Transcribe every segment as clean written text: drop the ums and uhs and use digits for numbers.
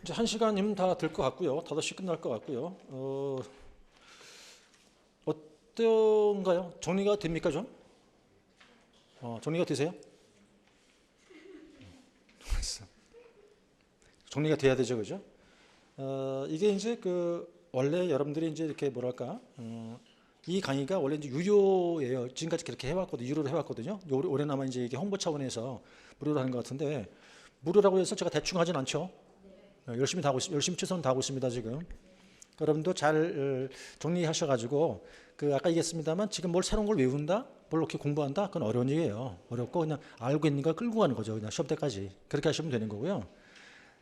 이제 1시간이면 다 될 것 같고요. 5시 끝날 것 같고요. 어떤가요? 정리가 됩니까 좀? 정리가 되세요? 정리가 돼야 되죠, 그죠? 이게 이제 원래 여러분들이 이제 이렇게 뭐랄까, 이 강의가 원래 이제 유료예요. 지금까지 그렇게 해왔거든요. 유료로 해왔거든요. 올해나마 이제 이게 홍보 차원에서 무료로 하는 것 같은데, 무료라고 해서 제가 대충 하진 않죠. 열심히 다 하고 열심히 최선을 다하고 있습니다 지금. 여러분도 잘 정리하셔가지고 아까 얘기했습니다만 지금 뭘 새로운 걸 외운다, 뭘 이렇게 공부한다, 그건 어려운 얘기예요. 어렵고 그냥 알고 있는 걸 끌고 가는 거죠. 그냥 시험 때까지 그렇게 하시면 되는 거고요.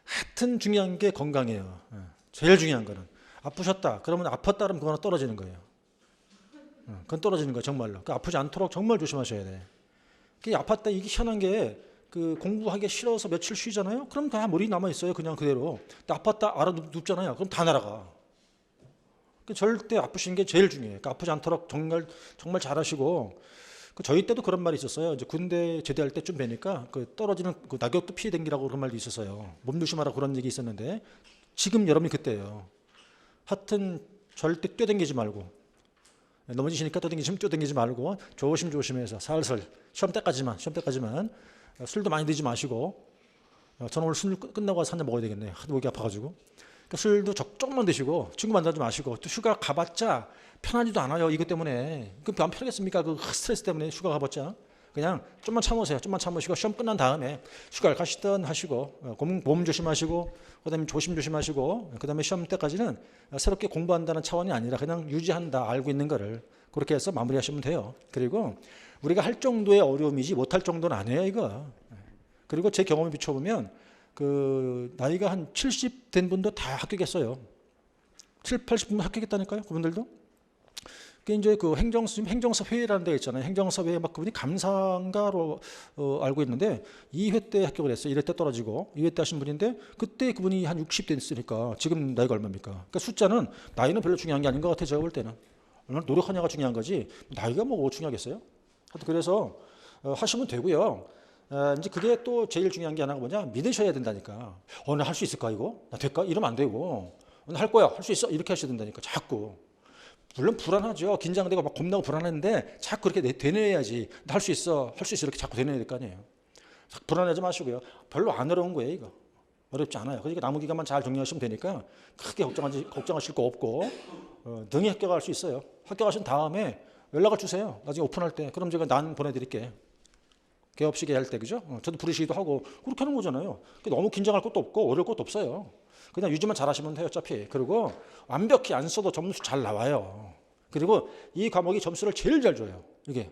하여튼 중요한 게 건강이에요. 제일 중요한 거는 아프셨다 그러면 아팠다 그러면 그거는 떨어지는 거예요. 그건 떨어지는 거예요 정말로. 아프지 않도록 정말 조심하셔야 돼. 아팠다 이게 희한한 게 공부하기 싫어서 며칠 쉬잖아요. 그럼 다 머리 남아 있어요 그냥 그대로. 근데 아팠다 알아 눕잖아요. 그럼 다 날아가. 절대 아프신 게 제일 중요해요. 아프지 않도록 정말 잘하시고. 저희 때도 그런 말이 있었어요. 이제 군대 제대할 때쯤 뵈니까 떨어지는 낙엽도 피해 댕기라고 그런 말도 있었어요. 몸 조심하라 그런 얘기 있었는데 지금 여러분이 그때예요. 하여튼 절대 뛰어댕기지 말고, 넘어지시니까 뛰어댕기지 말고 조심조심해서 살살 시험 때까지만 술도 많이 드지 마시고. 저는 오늘 술 끝나고 와서 한 잔 먹어야 되겠네요. 하도 목이 아파가지고. 술도 조금만 드시고 친구 만나지 마시고. 또 휴가 가봤자 편하지도 않아요. 이것 때문에. 안 편하겠습니까? 스트레스 때문에 휴가 가봤자. 그냥 좀만 참으세요. 좀만 참으시고 시험 끝난 다음에 휴가를 가시든 하시고 몸 조심하시고 그다음에 조심하시고 그다음에 시험 때까지는 새롭게 공부한다는 차원이 아니라 그냥 유지한다, 알고 있는 거를 그렇게 해서 마무리하시면 돼요. 그리고 우리가 할 정도의 어려움이지 못할 정도는 아니에요 이거. 그리고 제 경험에 비춰보면 나이가 한 70 된 분도 다 합격했어요. 7, 80분 합격했다니까요 그분들도. 이제 행정사 회의라는 데가 있잖아요. 행정사 회의 그분이 감사인가로 알고 있는데 2회 때 합격을 했어요. 1회 때 떨어지고 2회 때 하신 분인데 그때 그분이 한 60 됐으니까 지금 나이가 얼마입니까? 숫자는 나이는 별로 중요한 게 아닌 것 같아요. 제가 볼 때는. 얼마나 노력하냐가 중요한 거지 나이가 뭐 중요하겠어요? 하여튼 그래서 하시면 되고요. 이제 그게 또 제일 중요한 게 하나가 뭐냐, 믿으셔야 된다니까. 나 할 수 있을까 이거? 나 될까? 이러면 안 되고 나 할 거야, 할 수 있어 이렇게 하셔야 된다니까. 자꾸. 물론 불안하죠. 긴장되고 막 겁나고 불안했는데 자꾸 그렇게 되뇌야지. 나 할 수 있어 이렇게 자꾸 되뇌야 될 거 아니에요. 불안하지 마시고요. 별로 안 어려운 거예요 이거. 어렵지 않아요. 그러니까 남은 기간만 잘 정리하시면 되니까 크게 걱정하실 거 없고 능히 합격할 수 있어요. 합격하신 다음에 연락을 주세요. 나중에 오픈할 때. 그럼 제가 난 보내드릴게. 개업식 할 때, 그죠? 저도 부르시기도 하고 그렇게 하는 거잖아요. 너무 긴장할 것도 없고 어려울 것도 없어요. 그냥 유지만 잘하시면 돼요 어차피. 그리고 완벽히 안 써도 점수 잘 나와요. 그리고 이 과목이 점수를 제일 잘 줘요. 이게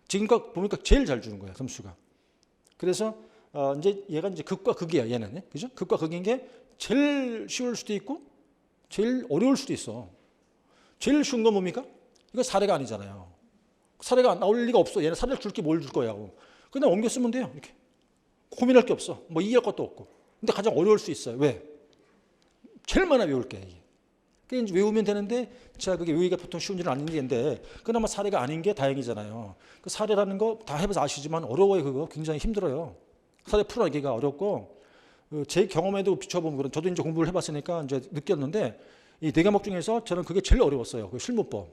지금껏 보니까 제일 잘 주는 거예요 점수가. 그래서 이제 얘가 이제 극과 극이야 얘는. 그죠? 극과 극인 게 제일 쉬울 수도 있고 제일 어려울 수도 있어. 제일 쉬운 건 뭡니까? 이거 사례가 아니잖아요. 사례가 나올 리가 없어. 얘는 사례를 줄 게 뭘 줄 거야. 그냥 옮겨 쓰면 돼요. 이렇게 고민할 게 없어. 뭐 이해할 것도 없고. 근데 가장 어려울 수 있어요. 왜? 제일 많아 외울 게. 그게 이제 외우면 되는데, 제가 그게 외우기가 보통 쉬운 일은 아닌 게인데, 그나마 사례가 아닌 게 다행이잖아요. 사례라는 거 다 해봐서 아시지만 어려워요. 그거 굉장히 힘들어요. 사례 풀어내기가 어렵고, 제 경험에도 비춰보면, 저도 이제 공부를 해봤으니까 이제 느꼈는데, 이 네 과목 중에서 저는 그게 제일 어려웠어요. 실무법.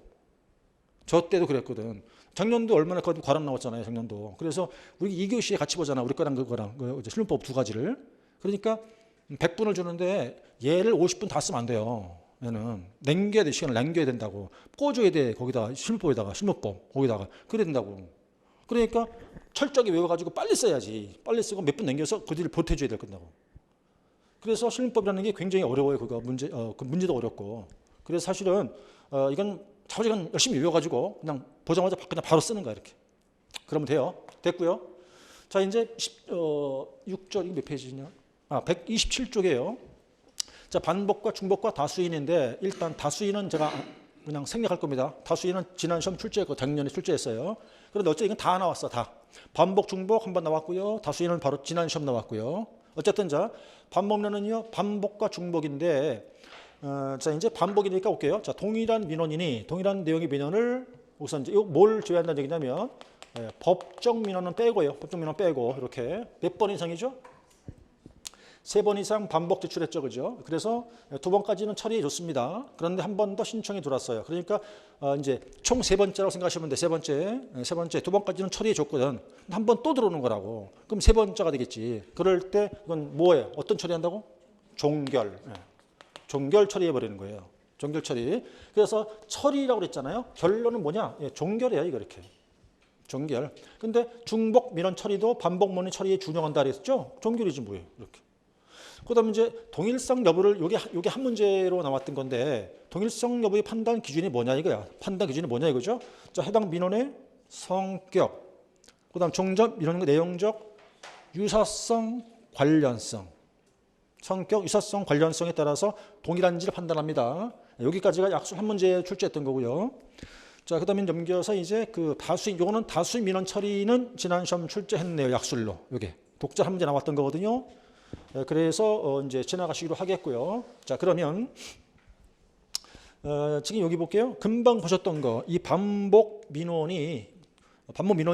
저 때도 그랬거든. 작년도 얼마나 과람 나왔잖아요. 작년도. 그래서 우리 2교시에 같이 보잖아. 우리 거랑 그거랑 실무법 두 가지를. 그러니까 100분을 주는데 얘를 50분 다 쓰면 안 돼요. 얘는 남겨야 돼. 시간을 남겨야 된다고. 꽂아야 돼. 거기다가 실무법에다가 실무법 거기다가 그래야 된다고. 그러니까 철저하게 외워가지고 빨리 써야지. 빨리 쓰고 몇 분 남겨서 그 뒤를 보태줘야 될 건다고. 그래서 실무법이라는 게 굉장히 어려워요. 그거 그 문제도 어렵고. 그래서 사실은 이건 자부지간 열심히 외워가지고 그냥 보자마자 그냥 바로 쓰는 거야 이렇게. 그러면 돼요. 됐고요. 자 이제 6절 이게 몇 페이지냐? 127쪽이에요. 자 반복과 중복과 다수인인데 일단 다수인은 제가 그냥 생략할 겁니다. 다수인은 지난 시험 출제했고 작년에 출제했어요. 그런데 어쨌든 이건 다 나왔어 다. 반복 중복 한 번 나왔고요. 다수인은 바로 지난 시험 나왔고요. 어쨌든 자 반복론은요 반복과 중복인데 자 이제 반복이니까 올게요. 자 동일한 민원이니 동일한 내용의 민원을 우선 이제 뭘 줘야 한다는 얘기냐면 법정 민원은 빼고요. 법정 민원 빼고 이렇게 몇 번 이상이죠? 3번 이상 반복 제출했죠, 그죠? 그래서 2번까지는 처리해 줬습니다. 그런데 한 번 더 신청이 들어왔어요. 그러니까 이제 총 3번째라고 생각하시면 돼. 세 번째, 2번까지는 처리해 줬거든. 한 번 또 들어오는 거라고. 그럼 3번째가 되겠지. 그럴 때 이건 뭐예요? 어떤 처리한다고? 종결. 종결 처리해 버리는 거예요. 종결 처리. 그래서 처리라고 그랬잖아요. 결론은 뭐냐? 종결이야, 이거 이렇게. 종결. 근데 중복 민원 처리도 반복 민원 처리에 준용한다 그랬죠? 종결이지 뭐예요, 이렇게. 그다음에 이제 동일성 여부를 요게 한 문제로 나왔던 건데 동일성 여부의 판단 기준이 뭐냐 이거야. 판단 기준이 뭐냐 이거죠. 자, 해당 민원의 성격, 그다음 종전 민원의 내용적 유사성, 관련성, 성격, 유사성, 관련성에 따라서 동일한지를 판단합니다. 여기까지가 약속 한 문제에 출제했던 거고요. 자, 그다음에 넘겨서 이제 그 다수인 요거는 다수인 민원 처리는 지난 시험 출제했네요. 약술로 요게 독자 한 문제 나왔던 거거든요. 그래서 이제 지나가시기로 하겠고요. 자, 그러면 지금 여기 볼게요. 금방 보셨던 거, 이 반복 민원이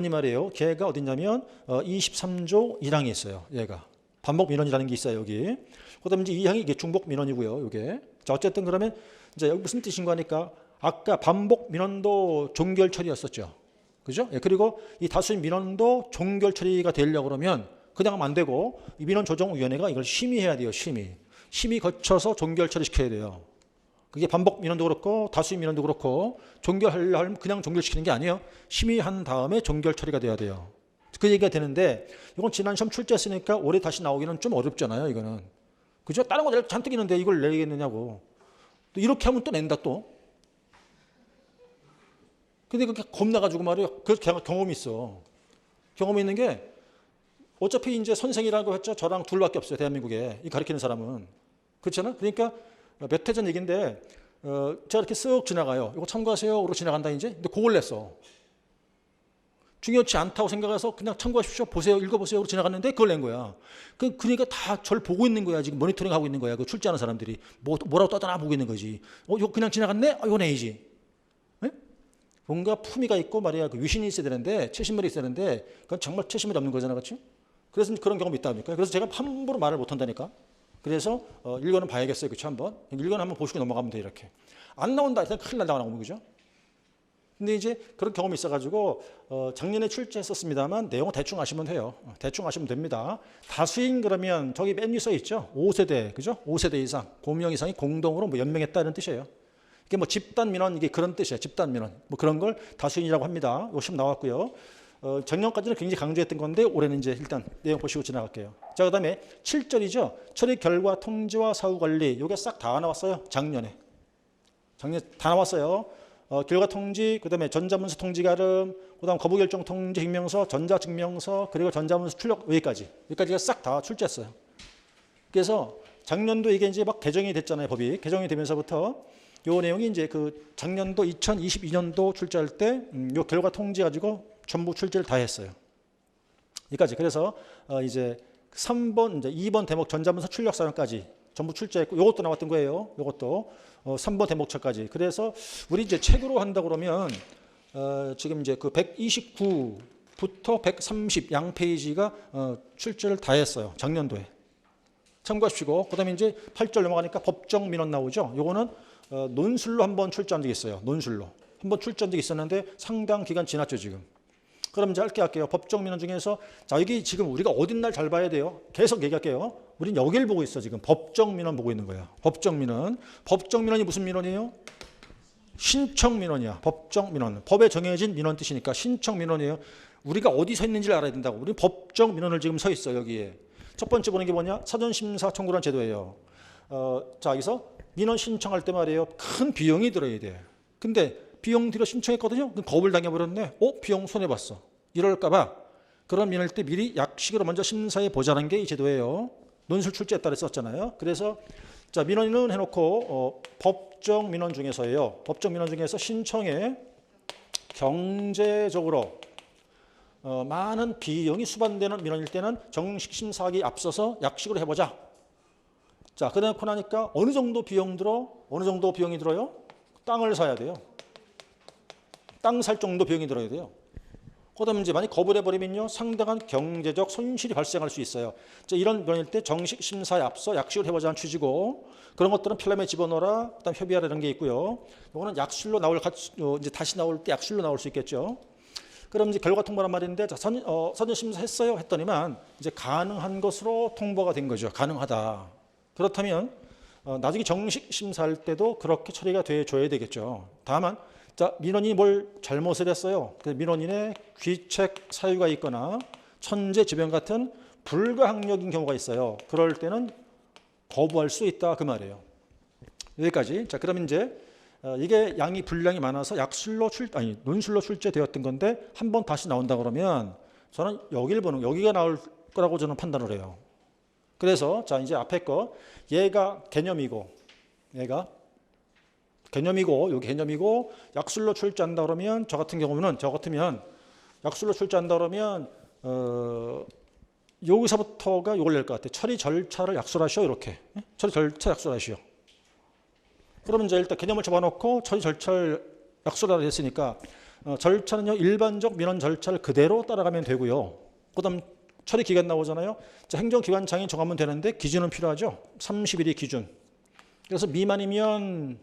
말이에요. 걔가 어딨냐면 23조 1항에 있어요. 얘가 반복 민원이라는 게 있어요, 여기. 그다음에 이제 2항이 이게 중복 민원이고요, 이게. 자, 어쨌든 그러면 이제 여기 무슨 뜻인가 하니까 아까 반복 민원도 종결 처리였었죠, 그죠? 그리고 이 다수인 민원도 종결 처리가 되려고 그러면 그냥 하면 안 되고 이 민원조정위원회가 이걸 심의해야 돼요. 심의 거쳐서 종결 처리시켜야 돼요. 그게 반복 민원도 그렇고 다수인 민원도 그렇고 종결하려면 그냥 종결시키는 게 아니에요. 심의한 다음에 종결 처리가 돼야 돼요. 그 얘기가 되는데 이건 지난 시험 출제했으니까 올해 다시 나오기는 좀 어렵잖아요, 이거는. 그죠? 다른 거 잔뜩 있는데 이걸 내겠느냐고. 또 이렇게 하면 또 낸다 또. 근데 그렇게 겁나가지고 말이에요. 그 경험이 있어. 경험이 있는 게 어차피 이제 선생이라고 했죠. 저랑 둘밖에 없어요. 대한민국에. 이 가르치는 사람은. 그렇잖아? 그러니까 몇 해 전 얘기인데 제가 이렇게 쓱 지나가요. 이거 참고하세요. 그러고 지나간다 이제. 근데 그걸 냈어. 중요치 않다고 생각해서 그냥 참고하십시오. 보세요. 읽어보세요. 그러고 지나갔는데 그걸 낸 거야. 그러니까 다 저를 보고 있는 거야. 지금 모니터링 하고 있는 거야. 그 출제하는 사람들이. 뭐라고 떠다나 보고 있는 거지. 이거 그냥 지나갔네? 이거 내야지. 네? 뭔가 품위가 있고 말이야. 그 유신이 있어야 되는데 최신물이 있어야 되는데 그건 정말 최신물이 없는 거잖아. 그렇지? 그래서 그런 경험이 있다니까. 그래서 제가 함부로 말을 못 한다니까. 그래서 일권은 봐야겠어요. 그렇죠? 한번. 일권 한번 보시고 넘어가면 돼. 이렇게. 안 나온다. 일단 큰일 난다고 나오는 거죠. 근데 이제 그런 경험이 있어가지고 작년에 출제했었습니다만 내용은 대충 아시면 돼요. 대충 아시면 됩니다. 다수인 그러면 저기 맨 위에 써 있죠. 5세대. 그죠? 5세대 이상. 5명 이상이 공동으로 뭐 연명했다 이런 뜻이에요. 이게 뭐 집단 민원 이게 그런 뜻이에요. 집단 민원. 뭐 그런 걸 다수인이라고 합니다. 요 시험 나왔고요. 작년까지는 굉장히 강조했던 건데 올해는 이제 일단 내용 보시고 지나갈게요. 자, 그다음에 7절이죠. 처리 결과 통지와 사후 관리. 요게 싹 다 나왔어요. 작년에 다 나왔어요. 결과 통지, 그다음에 전자문서 통지 가름, 그다음 거부 결정 통지 증명서, 전자 증명서, 그리고 전자문서 출력 여기까지가 싹 다 출제했어요. 그래서 작년도 이게 이제 막 개정이 됐잖아요. 법이 개정이 되면서부터 요 내용이 이제 그 작년도 2022년도 출제할 때 요 결과 통지 가지고 전부 출제를 다 했어요. 여기까지. 그래서 이제 3번, 이제 2번 대목 전자문서 출력 사항까지 전부 출제했고, 요것도 나왔던 거예요. 요것도 3번 대목처까지. 그래서 우리 이제 책으로 한다 그러면 지금 이제 그 129부터 130 양 페이지가 출제를 다 했어요. 작년도에. 참고하시고, 그다음에 이제 8절 넘어가니까 법정 민원 나오죠. 요거는 논술로 한번 출제한 적이 있어요. 논술로 한번 출제한 적이 있었는데 상당 기간 지났죠 지금. 그럼 이제 할게요. 법정 민원 중에서 자, 여기 지금 우리가 어딘 날 잘 봐야 돼요. 계속 얘기할게요. 우린 여기를 보고 있어. 지금 법정 민원 보고 있는 거야. 법정 민원. 법정 민원이 무슨 민원이에요? 신청 민원이야. 법정 민원. 법에 정해진 민원 뜻이니까 신청 민원이에요. 우리가 어디 서 있는지를 알아야 된다고. 우리 법정 민원을 지금 서 있어 여기에. 첫 번째 보는 게 뭐냐? 사전심사 청구란 제도예요. 자, 여기서 민원 신청할 때 말이에요. 큰 비용이 들어야 돼. 근데 비용 들여 신청했거든요. 그럼 겁을 당해버렸네. 비용 손해봤어. 이럴까봐 그런 민원일 때 미리 약식으로 먼저 심사해 보자는 게 이 제도예요. 논술 출제했다 그랬었잖아요. 그래서 자, 민원인은 해놓고 법정 민원 중에서예요. 법정 민원 중에서 신청에 경제적으로 많은 비용이 수반되는 민원일 때는 정식 심사하기 앞서서 약식으로 해보자. 자, 그다음에 나니까 어느 정도 비용이 들어요? 땅을 사야 돼요. 땅 살 정도 비용이 들어야 돼요. 그다음에 이제 만약 거부를 해버리면요 상당한 경제적 손실이 발생할 수 있어요. 이런 면일 때 정식 심사에 앞서 약식을 해보자는 취지고 그런 것들은 필름에 집어넣어라, 그다음 협의하라 이런 게 있고요. 이거는 약술로 이제 다시 나올 때 약술로 나올 수 있겠죠. 그럼 이제 결과 통보란 말인데 선임 심사했어요 했더니만 이제 가능한 것으로 통보가 된 거죠. 가능하다. 그렇다면 나중에 정식 심사할 때도 그렇게 처리가 돼줘야 되겠죠. 다만 민원인이 뭘 잘못을 했어요. 그래서 민원인의 귀책 사유가 있거나 천재지변 같은 불가항력인 경우가 있어요. 그럴 때는 거부할 수 있다 그 말이에요. 여기까지. 그러면 이제 이게 분량이 많아서 논술로 출제되었던 건데 한번 다시 나온다 그러면 저는 여기가 나올 거라고 저는 판단을 해요. 그래서 이제 앞에 거 얘가 개념이고 여기 개념이고 약술로 출제한다 그러면 저 같으면 약술로 출제한다 그러면 여기서부터가 이걸 낼 것 같아요. 처리 절차를 약술하시오 이렇게. 처리 절차 약술하시오. 그러면 이제 일단 개념을 접어놓고 처리 절차를 약술하라 했으니까 절차는요 일반적 민원 절차를 그대로 따라가면 되고요. 그다음 처리 기간 나오잖아요. 행정기관장이 정하면 되는데 기준은 필요하죠. 30일이 기준. 그래서 미만이면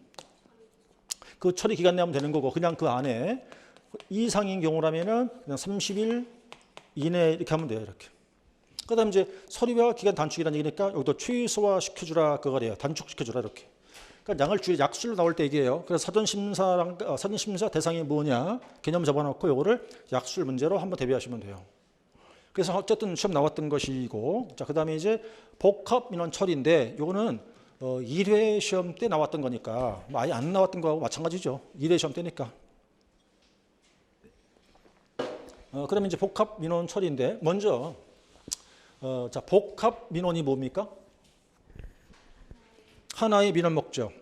그 처리 기간 내면 되는 거고 그냥 그 안에 이상인 경우라면은 그냥 30일 이내 이렇게 하면 돼요. 이렇게. 그다음 이제 서류와 기간 단축이라는 얘기니까 여기도 최소화 시켜주라 그거래요. 단축시켜주라 이렇게. 그러니까 약술로 나올 때 얘기해요. 그래서 사전심사 대상이 뭐냐 개념 잡아놓고 요거를 약술 문제로 한번 대비하시면 돼요. 그래서 어쨌든 시험 나왔던 것이고 그다음에 이제 복합 민원 처리인데 요거는 1회 시험 때 나왔던 거니까 아예 안 나왔던 거하고 마찬가지죠. 1회 시험 때니까. 그러면 이제 복합 민원 처리인데 먼저 복합 민원이 뭡니까? 하나의 민원 목적,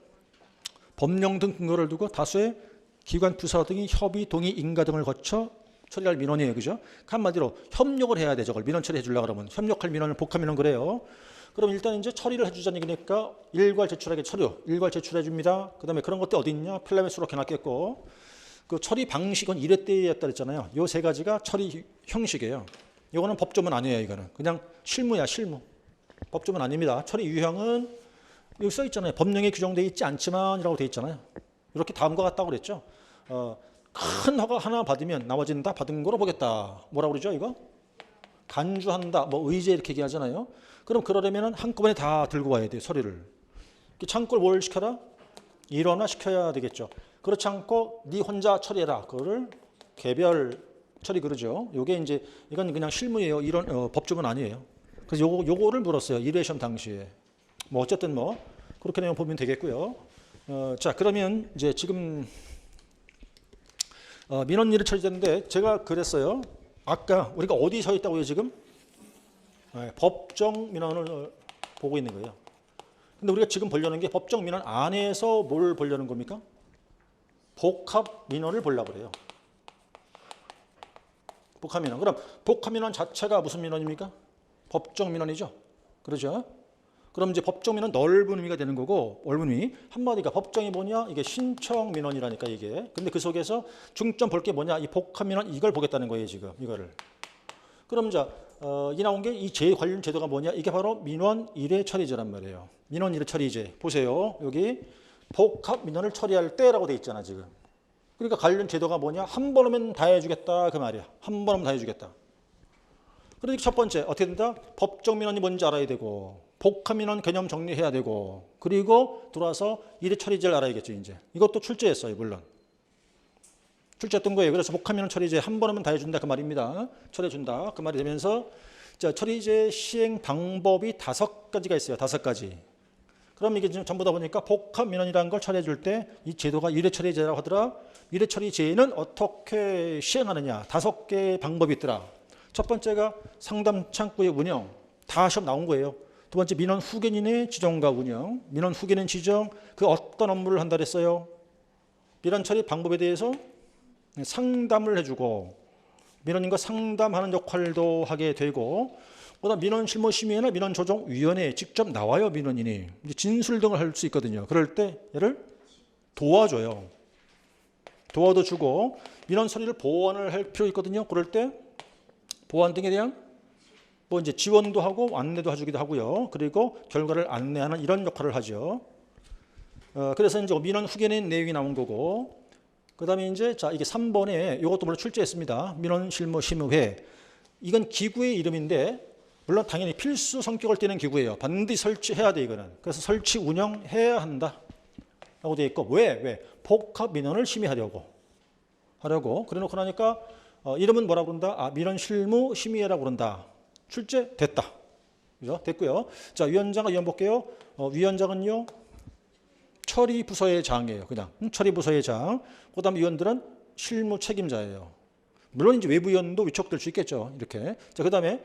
법령 등 근거를 두고 다수의 기관 부서 등이 협의, 동의, 인가 등을 거쳐 처리할 민원이에요. 그죠? 한마디로 협력을 해야 돼. 저걸 민원 처리해 주려고 그러면 협력할 민원을 복합 민원 그래요. 그럼 일단 이제 처리를 해주자는 얘기니까 일괄 제출하게 일괄 제출해 줍니다. 그다음에 그런 것들 어디 있냐? 필름에 수록해 놨겠고 그 처리 방식은 1회 때였다 그랬잖아요. 요 세 가지가 처리 형식이에요. 이거는 법조문 아니에요. 이거는 그냥 실무야 실무. 법조문 아닙니다. 처리 유형은 여기 써 있잖아요. 법령에 규정되어 있지 않지만이라고 되어 있잖아요. 이렇게 다음과 같다고 그랬죠. 큰 허가 하나 받으면 나머지는 다 받은 거로 보겠다. 뭐라고 그러죠 이거? 간주한다. 의제 이렇게 얘기하잖아요. 그럼 그러려면 한꺼번에 다 들고 와야 돼요. 서류를. 창구를 뭘 시켜라? 일원화 시켜야 되겠죠. 그렇지 않고 네 혼자 처리해라. 그거를 개별 처리 그러죠. 요게 이제 이건 그냥 실무예요. 이런 법조문 아니에요. 그래서 요거를 물었어요. 1회 시험 당시에. 어쨌든 그렇게 내용 보면 되겠고요. 그러면 이제 지금 민원 일을 처리되는데 제가 그랬어요. 아까 우리가 어디 서 있다고요 지금? 법정 민원을 보고 있는 거예요. 근데 우리가 지금 보려는 게 법정 민원 안에서 뭘 보려는 겁니까? 복합 민원을 보려고 그래요. 복합 민원. 그럼 복합 민원 자체가 무슨 민원입니까? 법정 민원이죠. 그렇죠? 그럼 이제 법정 민원 넓은 의미가 되는 거고 넓은 의미 한마디가 법정이 뭐냐? 이게 신청 민원이라니까 이게. 근데 그 속에서 중점 볼 게 뭐냐? 이 복합 민원 이걸 보겠다는 거예요 지금 이거를. 그럼 이 나온 게 이 관련 제도가 뭐냐? 이게 바로 민원 1회 처리제란 말이에요. 민원 1회 처리제. 보세요. 여기 복합 민원을 처리할 때라고 돼 있잖아 지금. 그러니까 관련 제도가 뭐냐? 한 번 오면 다 해주겠다 그 말이야. 한 번 오면 다 해주겠다. 그러니까 첫 번째 어떻게 된다? 법정 민원이 뭔지 알아야 되고 복합 민원 개념 정리해야 되고 그리고 들어와서 1회 처리제를 알아야겠죠 이제. 이것도 출제했어요 물론. 출제했던 거예요. 그래서 복합 민원 처리제 한 번 오면 다 해준다 그 말입니다. 처리해준다 그 말이 되면서 처리제 시행 방법이 5가지가 있어요. 5가지. 그럼 이게 지금 전부 다 보니까 복합 민원이라는 걸 처리해 줄 때 이 제도가 1회 처리제라고 하더라. 1회 처리제는 어떻게 시행하느냐. 5개의 방법이 있더라. 첫 번째가 상담 창구의 운영. 다 시험 나온 거예요. 두 번째 민원 후견인의 지정과 운영. 민원 후견인 지정. 그 어떤 업무를 한다 그랬어요. 민원 처리 방법에 대해서 상담을 해주고 민원인과 상담하는 역할도 하게 되고 그다음 민원 실무심의회나 민원 조정위원회에 직접 나와요. 민원인이 진술 등을 할 수 있거든요. 그럴 때 얘를 도와줘요. 도와도 주고 민원 서류를 보완을 할 필요 있거든요. 그럴 때 보완 등에 대한 뭐 이제 지원도 하고 안내도 해주기도 하고요. 그리고 결과를 안내하는 이런 역할을 하죠. 그래서 이제 민원 후견의 내용이 나온 거고, 그다음에 이제 자 이게 3번에 이것도 물론 출제했습니다. 민원 실무 심의회. 이건 기구의 이름인데 물론 당연히 필수 성격을 띠는 기구예요. 반드시 설치해야 돼 이거는. 그래서 설치 운영해야 한다 라고 되어 있고, 왜? 복합 민원을 심의하려고 그래놓고 나니까 이름은 뭐라고 그런다? 민원 실무 심의회라고 그런다. 출제됐다. 그죠? 됐고요. 자, 위원장과 위원 볼게요. 위원장은요, 처리 부서의 장이에요. 그냥 처리 부서의 장. 그다음 위원들은 실무 책임자예요. 물론 이제 외부위원도 위촉될 수 있겠죠. 이렇게. 자, 그다음에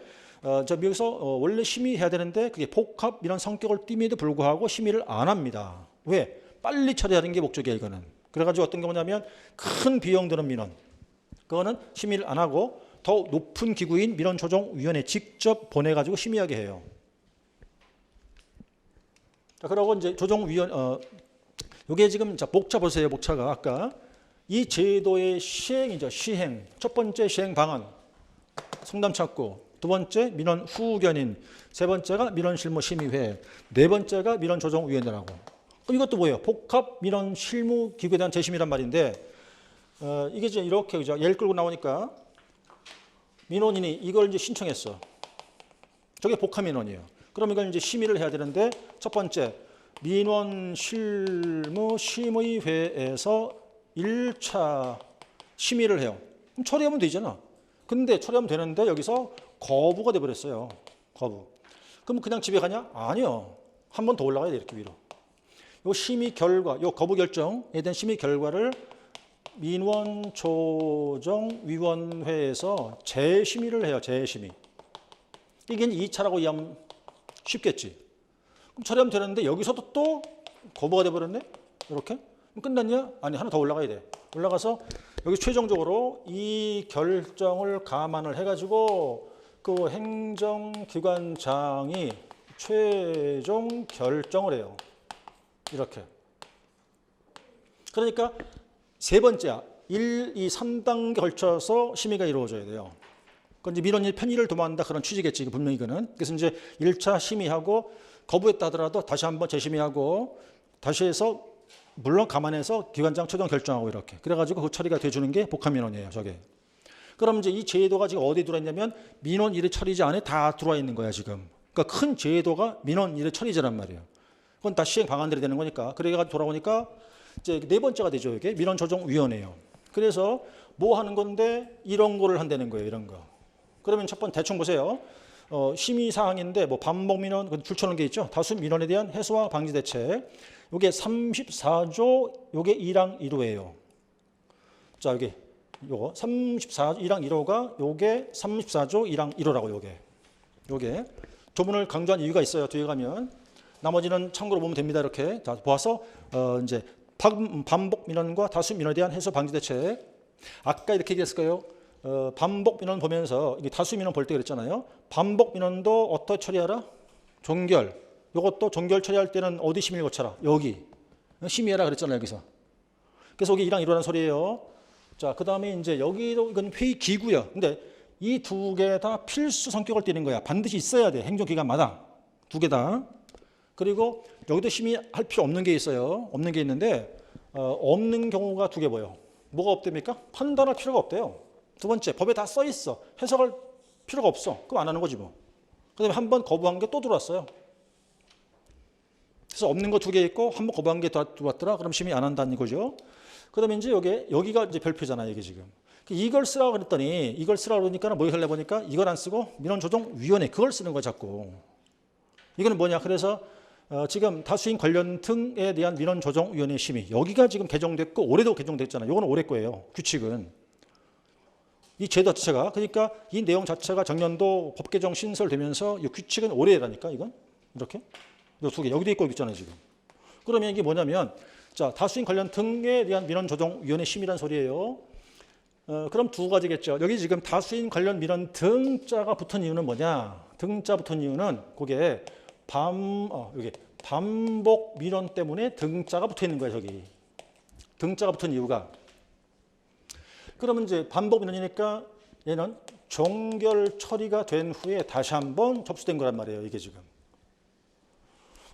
자, 여기서 원래 심의해야 되는데 그게 복합 민원 성격을 띠임에도 불구하고 심의를 안 합니다. 왜? 빨리 처리하는 게 목적이에요, 이거는. 그래가지고 어떤 경우냐면 큰 비용 드는 민원, 그거는 심의를 안 하고 더 높은 기구인 민원조정위원회에 직접 보내가지고 심의하게 해요. 자, 그러고 이제 조정위원, 요게 지금 자, 목차 보세요. 목차가 아까 이 제도의 시행이죠. 시행. 첫 번째 시행 방안, 상담 찾고, 두 번째 민원 후견인, 세 번째가 민원 실무 심의회, 네 번째가 민원 조정위원회라고. 그럼 이것도 뭐예요? 복합 민원 실무 기구에 대한 재심이란 말인데, 이게 이제 이렇게 그죠? 예를 끌고 나오니까 민원인이 이걸 이제 신청했어. 저게 복합 민원이에요. 그럼 이걸 이제 심의를 해야 되는데, 첫 번째 민원 실무 심의회에서 1차 심의를 해요. 그럼 처리하면 되잖아. 근데 처리하면 되는데 여기서 거부가 돼버렸어요. 거부. 그럼 그냥 집에 가냐? 아니요. 한 번 더 올라가야 돼, 이렇게 위로. 요 심의 결과, 요 거부 결정에 대한 심의 결과를 민원조정위원회에서 재심의를 해요. 재심의. 이게 2차라고 이해하면 쉽겠지. 그럼 처리하면 되는데 여기서도 또 거부가 돼버렸네? 이렇게? 그럼 끝났냐? 아니, 하나 더 올라가야 돼. 올라가서 여기 최종적으로 이 결정을 감안을 해가지고 그 행정기관장이 최종 결정을 해요. 이렇게. 그러니까 세 번째야. 1, 2, 3단계 걸쳐서 심의가 이루어져야 돼요. 그건 이제 민원인 편의를 도모한다 그런 취지겠지, 분명히 이거는. 그래서 이제 1차 심의하고 거부했다 하더라도 다시 한번 재심의하고 다시 해서 물론 감안해서 기관장 최종 결정하고 이렇게. 그래가지고 그 처리가 돼주는 게 복합민원이에요, 저게. 그럼 이제 이 제도가 지금 어디에 들어와 있냐면 민원 1회 처리제 안에 다 들어와 있는 거야, 지금. 그러니까 큰 제도가 민원 1회 처리제란 말이에요. 그건 다 시행 방안들이 되는 거니까. 그래가지고 돌아오니까 이제 네 번째가 되죠, 이게. 민원조정위원회예요. 그래서 뭐 하는 건데 이런 거를 한다는 거예요, 이런 거. 그러면 첫 번째 대충 보세요. 심의 사항인데 뭐 반복 민원 줄쳐놓은 게 있죠. 다수 민원에 대한 해소와 방지 대책. 요게 34조 요게 1항 1호예요. 자, 여기 요거 34 1항 1호가 요게 34조 1항 1호라고 요게 조문을 강조한 이유가 있어요. 뒤에 가면 나머지는 참고로 보면 됩니다. 이렇게 다 보아서 이제 반복 민원과 다수 민원에 대한 해소 방지 대책. 아까 이렇게 얘기했을 거예요. 반복 민원 보면서 다수 민원 볼 때 그랬잖아요. 반복 민원도 어떻게 처리하라? 종결. 이것도 종결 처리할 때는 어디 심의를 거쳐라? 여기. 심의해라 그랬잖아요, 여기서. 그래서 여기 1항 1호라는 소리예요. 자, 그 다음에 이제 여기도 이건 회의 기구야. 근데 이 두 개 다 필수 성격을 띠는 거야. 반드시 있어야 돼. 행정기관마다. 두 개 다. 그리고 여기도 심의할 필요 없는 게 있어요. 없는 게 있는데 없는 경우가 두 개 보여. 뭐가 없답니까? 판단할 필요가 없대요. 두 번째, 법에 다 써 있어. 해석할 필요가 없어. 그럼 안 하는 거지 뭐. 그다음에 한 번 거부한 게 또 들어왔어요. 그래서 없는 거 두 개 있고 한 번 거부한 게 들어왔더라. 그럼 심의 안 한다는 거죠. 그다음에 이제 여기가 이제 별표잖아요. 이게 지금. 이걸 쓰라고 그랬더니 이걸 쓰라고 그러니까 뭐 하려 보니까 이걸 안 쓰고 민원조정위원회 그걸 쓰는 거야 자꾸. 이거는 뭐냐? 그래서 지금 다수인 관련 등에 대한 민원조정위원회 심의 여기가 지금 개정됐고 올해도 개정됐잖아요. 이거는 올해 거예요. 규칙은. 이 제도 자체가 그러니까 이 내용 자체가 작년도 법 개정 신설되면서 이 규칙은 올해라니까 이건 이렇게 이 두 개 여기도 있고 여기 있잖아요 지금. 그러면 이게 뭐냐면 자 다수인 관련 등에 대한 민원조정위원회 심의란 소리예요. 그럼 두 가지겠죠. 여기 지금 다수인 관련 민원 등자가 붙은 이유는 뭐냐? 등자 붙은 이유는 그게 여기 반복 민원 때문에 등자가 붙어 있는 거예요. 저기 등자가 붙은 이유가 그러면 이제 반복 민원이니까 얘는 종결 처리가 된 후에 다시 한번 접수된 거란 말이에요. 이게 지금.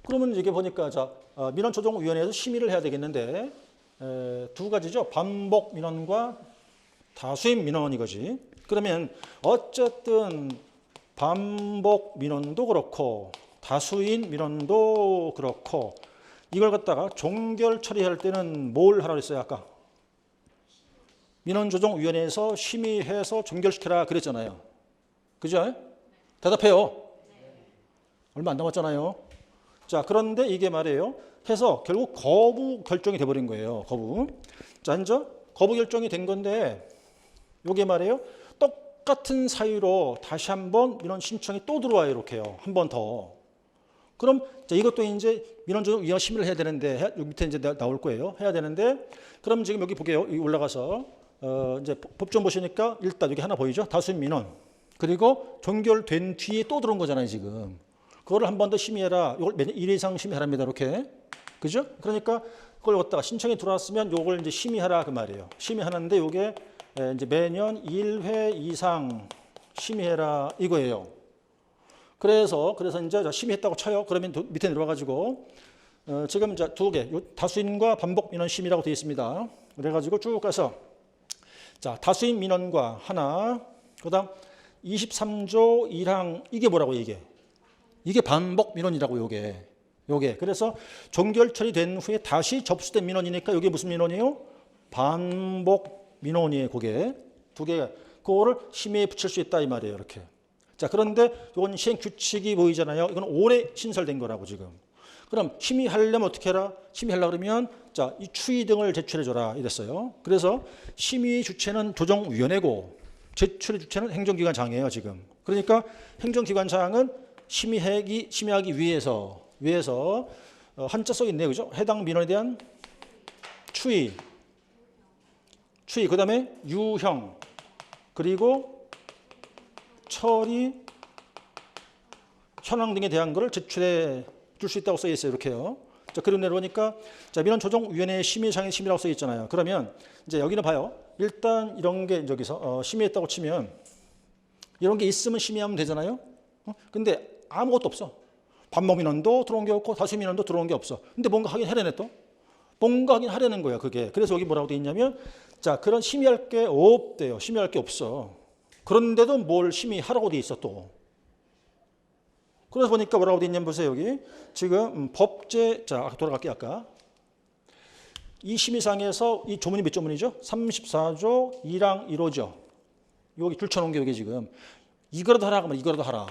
그러면 이게 보니까 자 민원조정위원회에서 심의를 해야 되겠는데 두 가지죠. 반복 민원과 다수인 민원 이거지. 그러면 어쨌든 반복 민원도 그렇고 다수인 민원도 그렇고 이걸 갖다가 종결 처리할 때는 뭘 하라고 했어요? 아까 민원조정위원회에서 심의해서 종결시켜라 그랬잖아요. 그죠? 대답해요. 얼마 안 남았잖아요. 자, 그런데 이게 말이에요. 해서 결국 거부 결정이 돼버린 거예요. 거부. 자, 이제 거부 결정이 된 건데 요게 말이에요. 똑같은 사유로 다시 한번 민원 신청이 또 들어와요. 이렇게요. 한 번 더. 그럼 자, 이것도 이제 민원조정위원회 심의를 해야 되는데 여기 밑에 이제 나올 거예요. 해야 되는데 그럼 지금 여기 보게요. 여기 올라가서 이제 법정 보시니까 일단 여기 하나 보이죠? 다수인 민원. 그리고 종결된 뒤에 또 들어온 거잖아요, 지금. 그거를 한 번 더 심의해라. 이걸 매년 1회 이상 심의하랍니다. 이렇게. 그죠? 그러니까 그걸 갖다가 신청이 들어왔으면 요걸 이제 심의하라 그 말이에요. 심의하는데 요게 이제 매년 1회 이상 심의해라 이거예요. 그래서 이제 심의했다고 쳐요. 그러면 밑에 내려와가지고 지금 이제 두 개, 다수인과 반복 민원 심의라고 되어 있습니다. 그래가지고 쭉 가서 자 다수인 민원과 하나, 그다음 23조 1항 이게 뭐라고 이게 반복 민원이라고 요게 그래서 종결 처리된 후에 다시 접수된 민원이니까 이게 무슨 민원이에요? 반복 민원이에요. 그게 두 개, 그거를 심의에 붙일 수 있다 이 말이에요. 이렇게. 자, 그런데 이건 시행 규칙이 보이잖아요. 이건 올해 신설된 거라고 지금. 그럼 심의하려면 어떻게 해라? 심의하려고 그러면 자, 이 추이 등을 제출해 줘라 이랬어요. 그래서 심의 주체는 조정위원회고 제출의 주체는 행정기관장이에요, 지금. 그러니까 행정기관장은 심의하기 위해서 한자 써 있네요. 그죠? 해당 민원에 대한 추이 그다음에 유형 그리고 처리 현황 등에 대한 것을 제출해 줄 수 있다고 써 있어요. 이렇게요. 자, 그리고 내려오니까 자, 민원조정위원회 심의장애 심의라고 써 있잖아요. 그러면 이제 여기는 봐요. 일단 이런 게 여기서 심의했다고 치면 이런 게 있으면 심의하면 되잖아요. 근데 아무것도 없어. 반복 민원도 들어온 게 없고 다수 민원도 들어온 게 없어. 근데 뭔가 하긴 하려네 또. 뭔가 하긴 하려는 거야, 그게. 그래서 여기 뭐라고 돼 있냐면 자, 그런 심의할 게 없대요. 심의할 게 없어. 그런데도 뭘 심의하라고 돼 있어 또. 그래서 보니까 뭐라고 돼 있냐면 보세요. 여기 지금 법제 자 돌아갈게요. 아까 이 심의상에서 이 조문이 몇 조문이죠? 34조 1항 1호죠. 여기 줄쳐놓은 게 여기 지금 이거라도 하라 하면 이거라도 하라.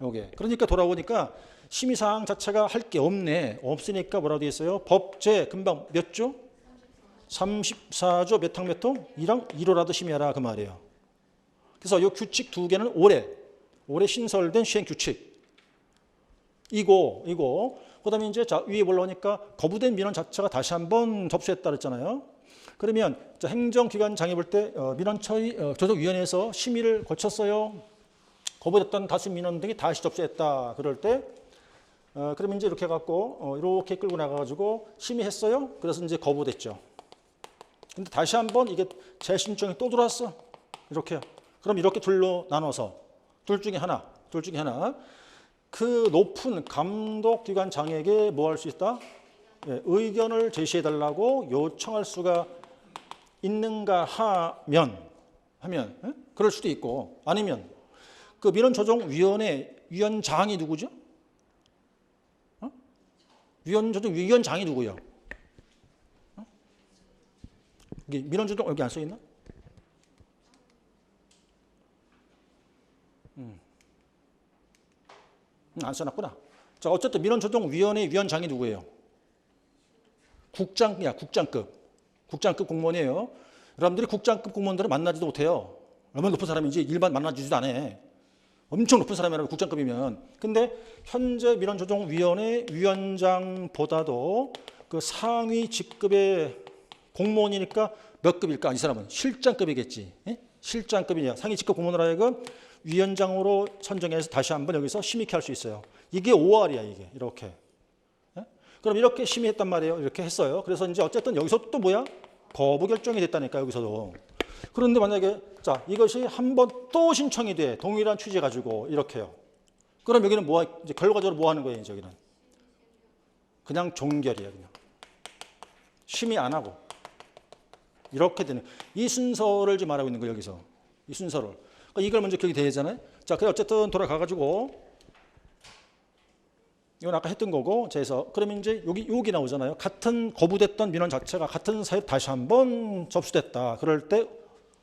요게. 그러니까 돌아오니까 심의사항 자체가 할 게 없으니까 뭐라고 돼 있어요? 법제 금방 몇 조? 34조 몇 항 몇 통? 1항 1호라도 심의하라 그 말이에요. 그래서 이 규칙 두 개는 올해 신설된 시행 규칙. 이거. 그다음에 이제 자 위에 올라오니까 거부된 민원 자체가 다시 한번 접수했다 그랬잖아요. 그러면 자, 행정기관장이 볼 때 민원처리 조정위원회에서 심의를 거쳤어요. 거부됐던 다수 민원 등이 다시 접수했다. 그럴 때 그러면 이제 이렇게 해갖고 이렇게 끌고 나가가지고 심의했어요. 그래서 이제 거부됐죠. 근데 다시 한번 이게 재신청이 또 들어왔어. 이렇게. 그럼 이렇게 둘로 나눠서 둘 중에 하나. 그 높은 감독기관장에게 뭐 할 수 있다? 예, 의견을 제시해달라고 요청할 수가 있는가 하면 예? 그럴 수도 있고 아니면 그 민원조정위원회 위원장이 누구죠? 민원조정위원장이 누구요? 민원조정 여기 안 써 있나? 안 써놨구나. 자, 어쨌든 민원조정위원회 위원장이 누구예요? 국장급 공무원이에요. 여러분들이 국장급 공무원들을 만나지도 못해요. 얼마나 높은 사람인지 일반 만나주지도 않아. 엄청 높은 사람이라고 국장급이면. 근데 현재 민원조정위원회 위원장보다도 그 상위 직급의 공무원이니까 몇 급일까? 이 사람은 실장급이겠지. 예? 실장급이냐. 상위 직급 공무원으로 하여금 위원장으로 선정해서 다시 한번 여기서 심의케 할 수 있어요. 이게 5할이야 이게. 이렇게. 예? 그럼 이렇게 심의했단 말이에요. 이렇게 했어요. 그래서 이제 어쨌든 여기서 또 뭐야? 거부 결정이 됐다니까 여기서도. 그런데 만약에 자 이것이 한 번 또 신청이 돼 동일한 취지 가지고 이렇게요. 그럼 여기는 뭐 이제 결과적으로 뭐 하는 거예요? 이제 여기는 그냥 종결이에요. 그냥 심의 안 하고 이렇게 되는 이 순서를 지금 말하고 있는 거예요. 여기서 이 순서를. 그러니까 이걸 먼저 기억이 돼야 되잖아요. 자, 그래 어쨌든 돌아가 가지고 이건 아까 했던 거고, 그래서 그러면 이제 여기 나오잖아요. 같은 거부됐던 민원 자체가 같은 사유로 다시 한번 접수됐다. 그럴 때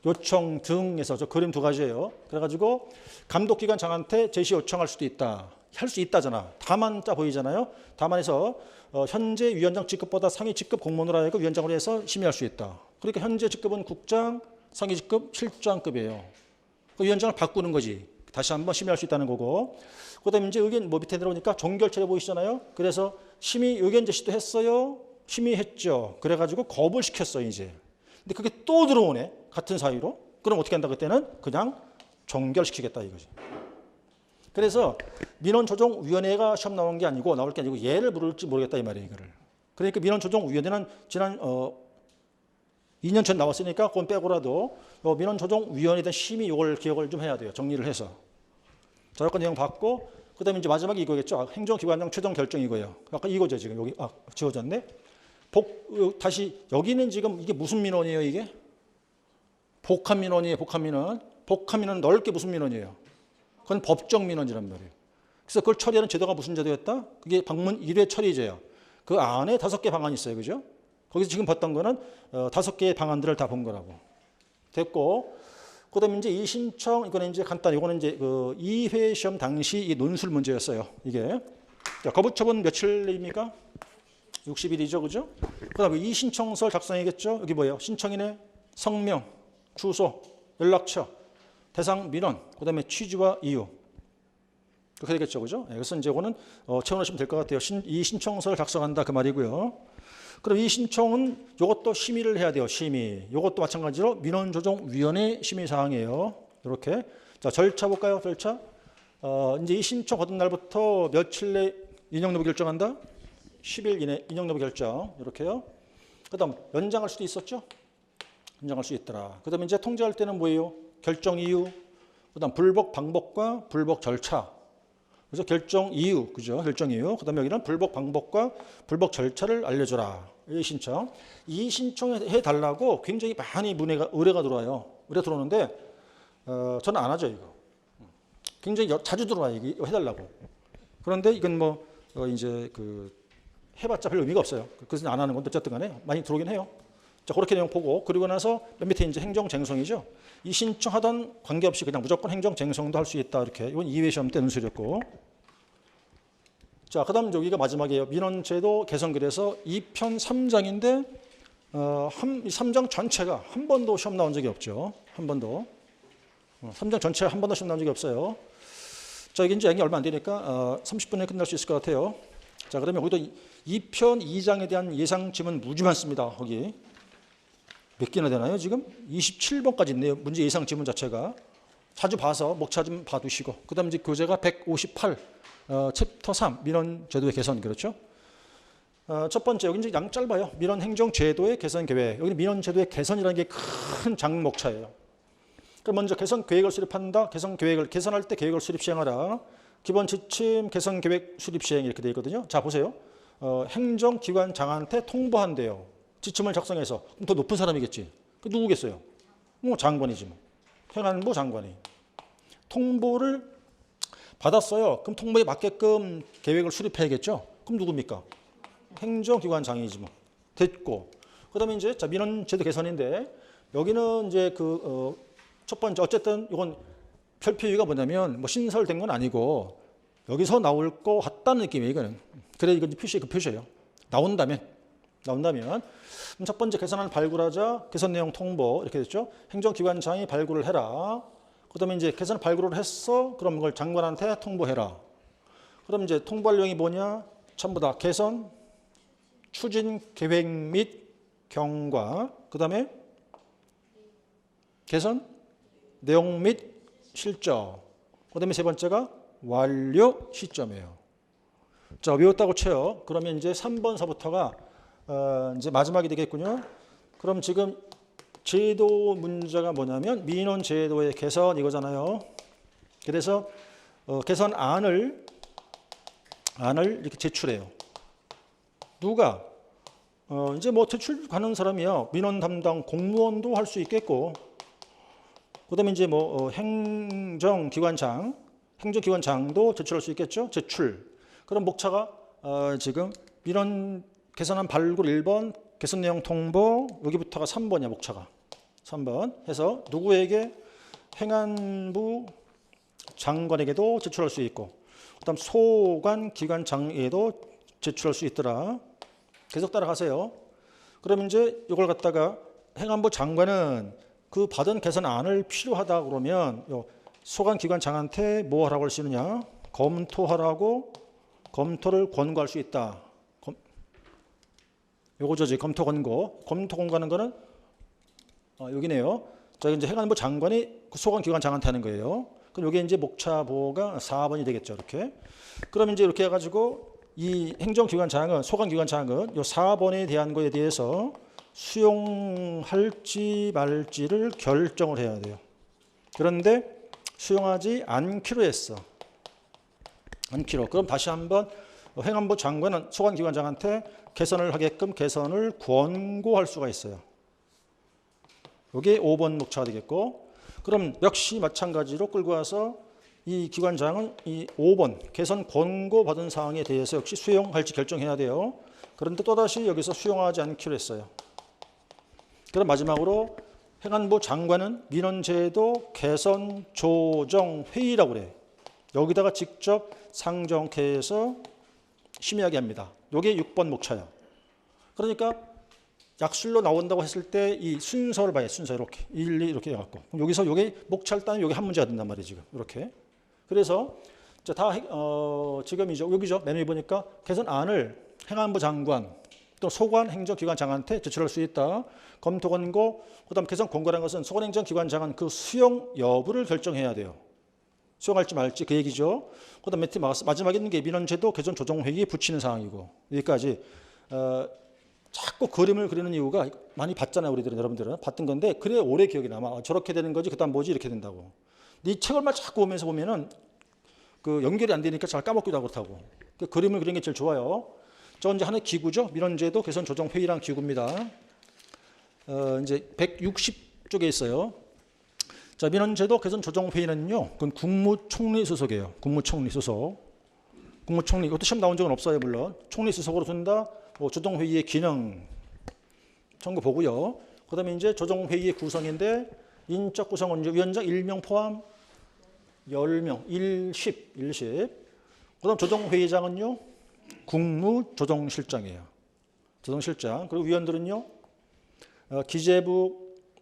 요청 등에서 저 그림 두 가지예요. 그래가지고 감독기관 장한테 제시 요청할 수도 있다. 할 수 있다잖아. 다만 자 보이잖아요. 다만에서 현재 위원장 직급보다 상위 직급 공무원으로 하여금 위원장으로 해서 심의할 수 있다. 그러니까 현재 직급은 국장, 상위 직급 실장급이에요. 그 위원장을 바꾸는 거지. 다시 한번 심의할 수 있다는 거고. 그다음에 이제 의견 뭐 밑에 내려오니까 종결처리 보이시잖아요. 그래서 심의 의견 제시도 했어요. 심의했죠. 그래가지고 거부를 시켰어요 이제. 근데 그게 또 들어오네. 같은 사유로. 그럼 어떻게 한다 그때는 그냥 종결시키겠다 이거지. 그래서 민원조정위원회가 시험 나오는 게 아니고 나올 게 아니고 얘를 부를지 모르겠다 이 말이에요 이거를. 그러니까 민원조정위원회는 지난 2년 전 나왔으니까 그건 빼고라도 민원조정위원회에 대한 심의 요걸 기억을 좀 해야 돼요. 정리를 해서. 자, 여건 내용 받고 그다음에 이제 마지막에 이거겠죠. 행정기관장 최종 결정 이거예요. 아까 이거죠 지금 여기 지워졌네. 다시 여기는 지금 이게 무슨 민원이에요 이게? 복합 민원이에요. 복합 민원. 복합 민원은 넓게 무슨 민원이에요? 그건 법정 민원이란 말이에요. 그래서 그걸 처리하는 제도가 무슨 제도였다? 그게 방문 1회 처리제예요. 그 안에 5개 방안이 있어요. 그죠? 거기서 지금 봤던 거는 5개의 방안들을 다 본 거라고. 됐고, 그 다음에 이제 이 신청, 이거는 이제 간단히, 이거는 이제 그 2회 시험 당시 이 논술 문제였어요. 이게. 자, 거부처분 며칠입니까? 60일이죠. 그죠? 그 다음에 이 신청서를 작성해야겠죠? 여기 뭐예요? 신청인의 성명, 주소, 연락처, 대상 민원, 그 다음에 취지와 이유. 그렇게 되겠죠. 그죠? 그래서 이제 이거는 채워넣으시면 될 것 같아요. 이 신청서를 작성한다 그 말이고요. 그럼 이 신청은 이것도 심의를 해야 돼요. 심의. 이것도 마찬가지로 민원조정위원회 심의사항이에요. 이렇게. 자, 절차 볼까요? 절차. 이제 이 신청 받은 날부터 며칠 내 인용 여부 결정한다? 10일 이내 인용 여부 결정. 이렇게요. 그 다음 연장할 수도 있었죠? 연장할 수 있더라. 그 다음에 이제 통지할 때는 뭐예요? 결정 이유. 그 다음 불복 방법과 불복 절차. 그래서 결정 이유, 그죠? 결정 이유. 그다음에 여기는 불복 방법과 불복 절차를 알려줘라. 이 신청. 이 신청해 달라고 굉장히 많이 의뢰가 들어와요. 의뢰 들어오는데 저는 안 하죠 이거. 굉장히 자주 들어와요 이거 해달라고. 그런데 이건 뭐 이제 그 해봤자 별 의미가 없어요. 그래서 안 하는 건 어쨌든간에 많이 들어오긴 해요. 자, 그렇게 내용 보고 그리고 나서 맨 밑에 이제 행정쟁송이죠. 이 신청하던 관계없이 그냥 무조건 행정쟁송도 할 수 있다 이렇게. 이건 2회 시험 때 논술이었고. 자, 그다음 여기가 마지막이에요. 민원제도 개선글에서 2편 3장인데 이 3장 전체가 한 번도 시험 나온 적이 없죠. 한 번도. 3장 전체 한 번도 시험 나온 적이 없어요. 자, 이게 이제 양이 얼마 안 되니까 30분에 끝날 수 있을 것 같아요. 자, 그러면 여기도 2편 2장에 대한 예상 지문 무지 많습니다. 거기. 몇 개나 되나요 지금? 27번까지 있네요. 문제 예상 지문 자체가. 자주 봐서 목차 좀 봐두시고. 그 다음에 이제 교재가 158, 챕터 3, 민원제도의 개선, 그렇죠? 첫 번째, 여기 이제 양 짧아요. 민원행정제도의 개선 계획. 여기는 민원제도의 개선이라는 게 큰 장목차예요. 그럼 먼저 개선 계획을 수립한다. 개선 계획을, 개선할 때 계획을 수립 시행하라. 기본 지침, 개선 계획 수립 시행 이렇게 되어 있거든요. 자, 보세요. 행정기관 장한테 통보한대요. 지침을 작성해서. 그럼 더 높은 사람이겠지. 그 누구겠어요? 뭐 장관이지 뭐. 행안부 장관이. 통보를 받았어요. 그럼 통보에 맞게끔 계획을 수립해야겠죠. 그럼 누굽니까? 행정기관장이지 뭐. 됐고. 그다음에 이제 자 민원제도 개선인데 여기는 이제 첫 번째 어쨌든 이건 별표유가 뭐냐면 뭐 신설된 건 아니고 여기서 나올 거 같다는 느낌이에요. 이거는. 그래 이건 표시 그 표시예요. 나온다면 첫 번째 개선안을 발굴하자. 개선 내용 통보 이렇게 됐죠. 행정기관장이 발굴을 해라. 그다음에 이제 개선 발굴을 했어. 그럼 그걸 장관한테 통보해라. 그럼 이제 통보할 내용이 뭐냐? 전부 다 개선, 추진 계획 및 경과. 그다음에 개선 내용 및 실적. 그다음에 세 번째가 완료 시점이에요. 자, 외웠다고 쳐요. 그러면 이제 3번서부터가 이제 마지막이 되겠군요. 그럼 지금 제도 문제가 뭐냐면 민원 제도의 개선 이거잖아요. 그래서 개선안을 이렇게 제출해요. 누가? 이제 뭐 제출하는 사람이요. 민원 담당 공무원도 할 수 있겠고, 그다음에 이제 뭐 행정기관장도 제출할 수 있겠죠. 제출. 그럼 목차가 지금 민원 개선안 발굴 1번, 개선 내용 통보 여기부터가 3번이야 목차가. 3번 해서 누구에게 행안부 장관에게도 제출할 수 있고, 그다음 소관기관장에게도 제출할 수 있더라. 계속 따라가세요. 그럼 이제 이걸 갖다가 행안부 장관은 그 받은 개선안을 필요하다 그러면 소관기관장한테 뭐 하라고 할 수 있느냐? 검토하라고 검토를 권고할 수 있다. 요거죠. 검토 권고. 검토 권고하는 거는 여기네요. 자, 이제 행안부 장관이 소관기관장한테 하는 거예요. 그럼 이게 이제 목차보가 4번이 되겠죠. 이렇게. 그럼 이제 이렇게 해가지고 이 행정기관장은 소관기관장은 요 4번에 대한 거에 대해서 수용할지 말지를 결정을 해야 돼요. 그런데 수용하지 않기로 했어. 않기로. 그럼 다시 한번 행안부 장관은 소관기관장한테 개선을 하게끔 개선을 권고할 수가 있어요. 이게 5번 목차가 되겠고, 그럼 역시 마찬가지로 끌고 와서 이 기관장은 이 5번 개선 권고 받은 사항에 대해서 역시 수용할지 결정해야 돼요. 그런데 또다시 여기서 수용하지 않기로 했어요. 그럼 마지막으로 행안부 장관은 민원제도 개선 조정 회의라고 그래. 여기다가 직접 상정해서 심의하게 합니다. 이게 6번 목차예요. 그러니까 약술로 나온다고 했을 때 이 순서를 봐요. 순서 이렇게 1, 2 이렇게 해갖고 여기서 이게 목차를 따면 이게 한 문제가 된단 말이에요. 지금 이렇게. 그래서 다 지금이죠. 여기죠. 맨 위에 보니까 개선안을 행안부 장관 또 소관 행정기관장한테 제출할 수 있다. 검토 권고. 그다음 개선 권고라는 것은 소관 행정기관장은 그 수용 여부를 결정해야 돼요. 수용할지 말지 그 얘기죠. 그다음 마지막에 있는 게 민원제도 개선 조정 회의에 붙이는 사항이고, 여기까지 자꾸 그림을 그리는 이유가 많이 봤잖아요. 우리들은 여러분들은 봤던 건데 그래 오래 기억이 남아. 저렇게 되는 거지. 그다음 뭐지 이렇게 된다고. 이 책을만 자꾸 보면서 보면은 그 연결이 안 되니까 잘 까먹기도 하고 그렇다고. 그 그림을 그리는 게 제일 좋아요. 저 이제 하나의 기구죠. 민원제도 개선 조정 회의랑 기구입니다. 이제 160쪽에 있어요. 자, 민원제도 개선 조정 회의는요. 그건 국무총리 소속이에요. 국무총리 소속. 국무총리 이것도 시험 나온 적은 없어요, 물론. 총리 소속으로 둔다. 뭐 조정 회의의 기능 참고 보고요. 그다음에 이제 조정 회의의 구성인데 인적 구성은 위원장 1명 포함 10명, 10. 그다음 조정 회의장은요. 국무조정실장이에요. 조정실장. 그리고 위원들은요. 기재부,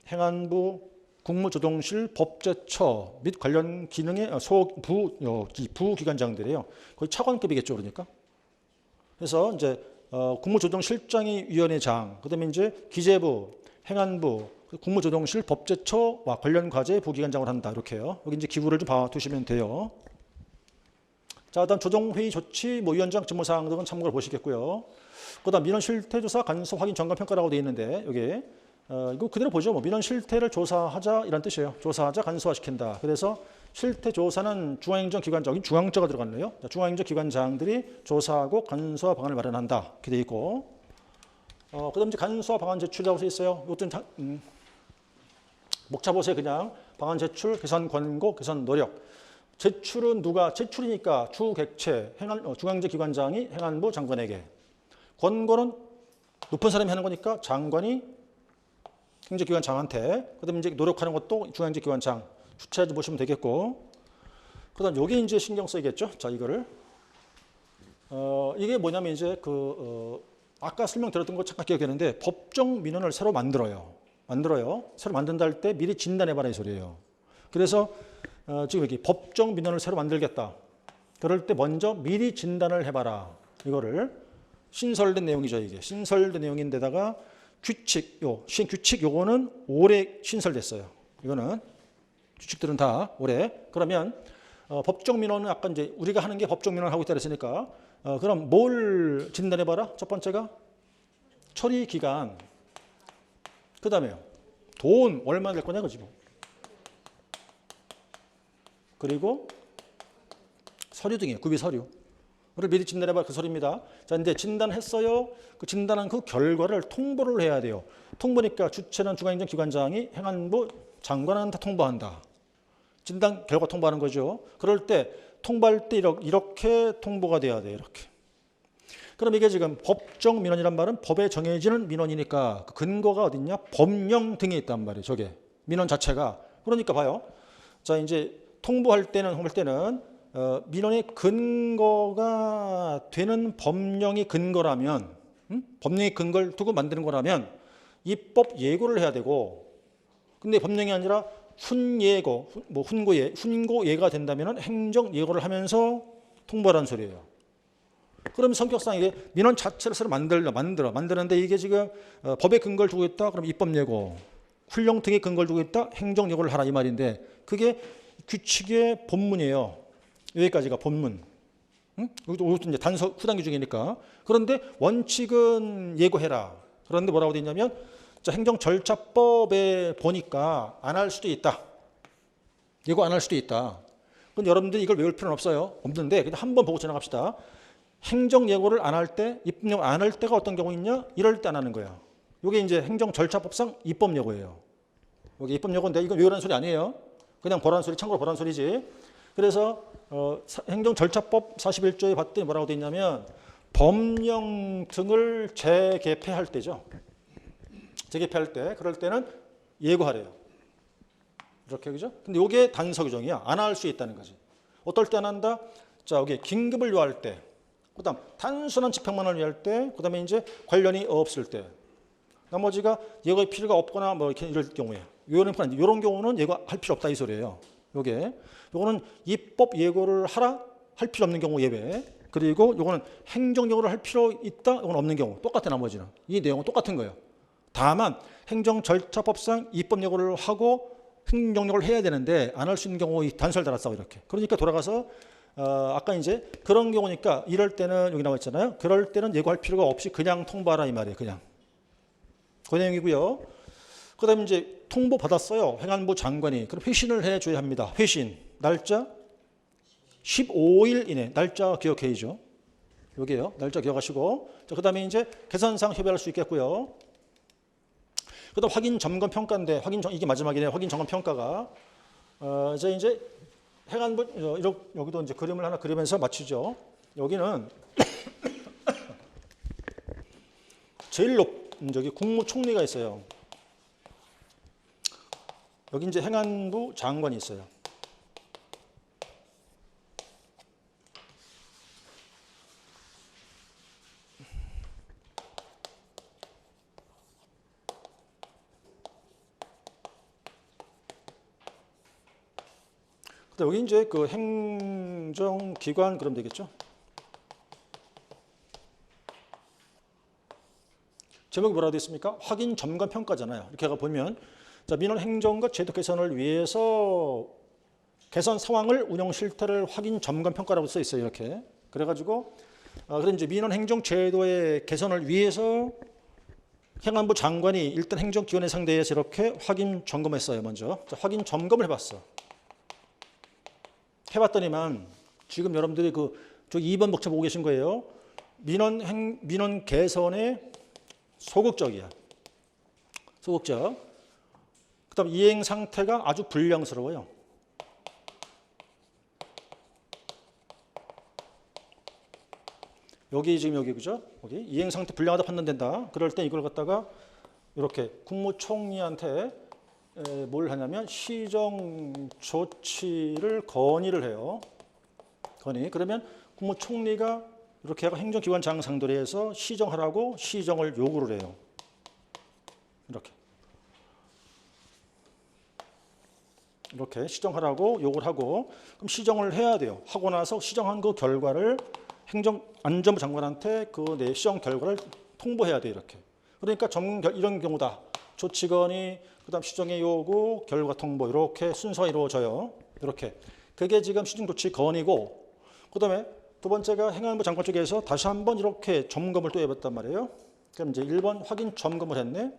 행안부, 국무조정실, 법제처 및 관련 기능의 부기관장들이에요. 거의 차관급이겠죠, 그러니까. 그래서 이제 국무조정실장이 위원회장, 그다음에 이제 기재부, 행안부, 국무조정실, 법제처와 관련 과제 부기관장을 한다 이렇게요. 여기 이제 기구를 좀 봐두시면 돼요. 자, 일단 조정회의 조치, 위원장 직무사항 등은 참고를 보시겠고요. 그다음 민원 실태조사, 간섭, 확인, 점검, 평가라고 되어 있는데 여기 이거 그대로 보죠. 민원 실태를 조사하자 이런 뜻이에요. 조사하자, 간소화시킨다. 그래서 실태 조사는 중앙행정기관장, 중앙자가 들어갔네요. 중앙행정기관장들이 조사하고 간소화 방안을 마련한다. 이렇게 되어 있고, 그다음 이제 간소화 방안 제출이라고 써 있어요. 이것도 목차 보세요. 그냥 방안 제출, 개선 권고, 개선 노력. 제출은 누가 제출이니까 주객체 중앙행정기관장이 행안부 장관에게, 권고는 높은 사람이 하는 거니까 장관이 행정기관장한테, 그다음에 이제 노력하는 것도 중앙행정기관장 주체해 보시면 되겠고, 그다음 여기 이제 신경 써야겠죠. 자, 이거를 이게 뭐냐면 이제 아까 설명드렸던 거 잠깐 기억했는데 법정 민원을 새로 만들어요. 새로 만든다 할 때 미리 진단해봐라 이 소리예요. 그래서 지금 여기 법정 민원을 새로 만들겠다. 그럴 때 먼저 미리 진단을 해봐라. 이거를 신설된 내용이죠. 이게 신설된 내용인데다가 규칙, 규칙 요거는 올해 신설됐어요. 이거는 규칙들은 다 올해. 그러면 법정 민원은 아까 이제 우리가 하는 게 법정 민원을 하고 있다 그랬으니까 그럼 뭘 진단해봐라? 첫 번째가 처리 기간. 그다음에요. 돈 얼마 될 거냐 그지 뭐. 그리고 서류 등이에요. 구비 서류. 를 미리 진단해봐 그 소리입니다. 자, 이제 진단했어요. 그 진단한 그 결과를 통보를 해야 돼요. 통보니까 주체는 중앙행정기관장이 행안부 장관한테 통보한다. 진단 결과 통보하는 거죠. 그럴 때 통보할 때 이렇게 통보가 돼야 돼요. 이렇게. 그럼 이게 지금 법정 민원이란 말은 법에 정해지는 민원이니까 그 근거가 어딨냐? 법령 등에 있단 말이에요. 저게 민원 자체가. 그러니까 봐요. 자, 이제 통보할 때는 민원의 근거가 되는 법령이 근거라면, 법령의 근거를 두고 만드는 거라면 입법 예고를 해야 되고, 근데 법령이 아니라 훈예고, 훈고예가 된다면 행정 예고를 하면서 통보하라는 소리예요. 그럼 성격상 이게 민원 자체를 새로 만드는데 이게 지금 법의 근거를 두고 있다. 그럼 입법 예고, 훈령 등의 근거를 두고 있다. 행정 예고를 하라 이 말인데 그게 규칙의 본문이에요. 여기까지가 본문. 이것도 이제 단서 후단기 중이니까. 그런데 원칙은 예고해라. 그런데 뭐라고 되어 있냐면 자, 행정절차법에 보니까 안 할 수도 있다. 예고 안 할 수도 있다. 그럼 여러분들이 이걸 외울 필요는 없는데 그냥 한번 보고 지나갑시다. 행정예고를 안 할 때, 입법 안 할 때가 어떤 경우 있냐? 이럴 때 안 하는 거야. 이게 이제 행정절차법상 입법예고예요. 여기 입법예고인데 이건 외우라는 소리 아니에요. 그냥 보라는 소리, 참고로 보라는 소리지. 그래서 행정절차법 41조에 봤더니 뭐라고 되어 있냐면 법령 등을 재개폐할 때죠. 재개폐할 때 그럴 때는 예고하래요. 이렇게 그죠? 근데 이게 단서 규정이야. 안 할 수 있다는 거지. 어떨 때 안 한다? 자, 여기 긴급을 요할 때. 그다음 단순한 집행만을 위할 때. 그다음에 이제 관련이 없을 때. 나머지가 예고의 필요가 없거나 뭐 이렇게 이럴 경우에. 이런 경우는 예고할 필요 없다 이 소리예요. 요거는 입법 예고를 하라 할 필요 없는 경우 예외. 그리고 요거는 행정 예고를 할 필요 있다. 이건 없는 경우. 똑같아 나머지는. 이 내용은 똑같은 거예요. 다만 행정절차법상 입법 예고를 하고 행정 예고를 해야 되는데 안 할 수 있는 경우 단서를 달았어 이렇게. 그러니까 돌아가서 아까 이제 그런 경우니까 이럴 때는 여기 나와 있잖아요. 그럴 때는 예고할 필요가 없이 그냥 통보하라 이 말이에요. 그냥. 그 내용이고요. 그다음에 이제 통보 받았어요. 행안부 장관이. 그럼 회신을 해줘야 합니다. 회신. 날짜 15일 이내. 날짜 기억해야죠. 여기에요. 날짜 기억하시고. 그다음에 이제 개선상 협의할 수 있겠고요. 그다음 확인 점검 평가인데 이게 마지막이네요. 확인 점검 평가가 이제 행안부 여기도 이제 그림을 하나 그리면서 맞추죠. 여기는 제일 저기 국무총리가 있어요. 여기 이제 행안부 장관이 있어요. 여기 이제 그 행정기관 그러면 되겠죠. 제목이 뭐라고 되어 있습니까? 확인 점검 평가잖아요. 이렇게 보면 자, 민원 행정과 제도 개선을 위해서 개선 상황을 운영 실태를 확인 점검 평가라고 써 있어요. 이렇게. 그래가지고 그런 이제 민원 행정 제도의 개선을 위해서 행안부 장관이 일단 행정기관에 상대해서 이렇게 확인 점검했어요. 먼저 자, 확인 점검을 해봤어. 해봤더니만 지금 여러분들이 저 2번 목차 보고 계신 거예요. 민원 개선에 소극적이야. 소극적. 그다음 이행 상태가 아주 불량스러워요. 여기 그죠? 여기 이행 상태 불량하다 판단된다. 그럴 때 이걸 갖다가 이렇게 국무총리한테 뭘 하냐면 시정 조치를 건의를 해요. 그러면 국무총리가 이렇게 하고 행정기관장 상대로 해서 시정하라고 시정을 요구를 해요. 이렇게 시정하라고 요구를 하고 그럼 시정을 해야 돼요. 하고 나서 시정한 그 결과를 행정안전부 장관한테 그 내 시정 결과를 통보해야 돼요. 이렇게. 그러니까 이런 경우다. 조치건의 그다음 시정의 요구, 결과 통보 이렇게 순서가 이루어져요. 이렇게. 그게 지금 시정 조치 건이고 그다음에 두 번째가 행안부 장관 쪽에서 다시 한번 이렇게 점검을 또 해봤단 말이에요. 그럼 이제 1번 확인 점검을 했네.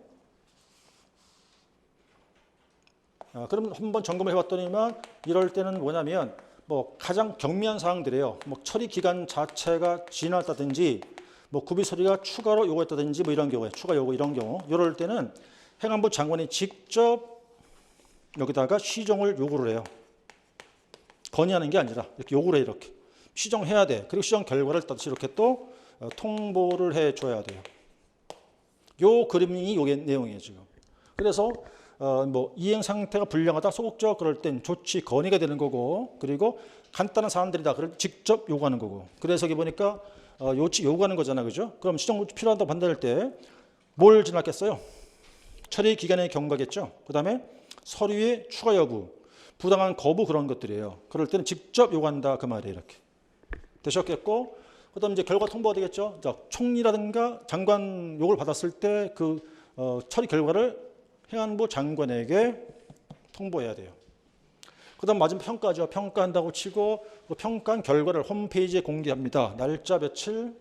그럼 한번 점검을 해봤더니만 이럴 때는 뭐냐면 뭐 가장 경미한 사항들이에요. 뭐 처리 기간 자체가 지났다든지 뭐 구비 처리가 추가로 요구했다든지 뭐 이런 경우에 추가 요구 이런 경우 이럴 때는 행안부 장관이 직접 여기다가 시정을 요구를 해요. 건의하는 게 아니라 이렇게 요구를 해 이렇게 시정해야 돼. 그리고 시정 결과를 다시 이렇게 또 통보를 해줘야 돼요. 요 그림이 요게 내용이에요 지금. 그래서 뭐 이행 상태가 불량하다 소극적 그럴 땐 조치 건의가 되는 거고 그리고 간단한 사안들이다 그걸 직접 요구하는 거고 그래서 여기 보니까 요구하는 거잖아 그죠? 그럼 시정 필요하다고 판단할 때 뭘 지났겠어요? 처리 기간의 경과겠죠. 그 다음에 서류의 추가 여부 부당한 거부 그런 것들이에요. 그럴 때는 직접 요구한다 그 말이에요. 이렇게 되셨겠고 그 다음에 이제 결과 통보가 되겠죠. 자, 총리라든가 장관 요구를 받았을 때 그 처리 결과를 행안부 장관에게 통보해야 돼요. 그 다음 마지막 평가죠. 평가한다고 치고 그 평가한 결과를 홈페이지에 공개합니다. 날짜 며칠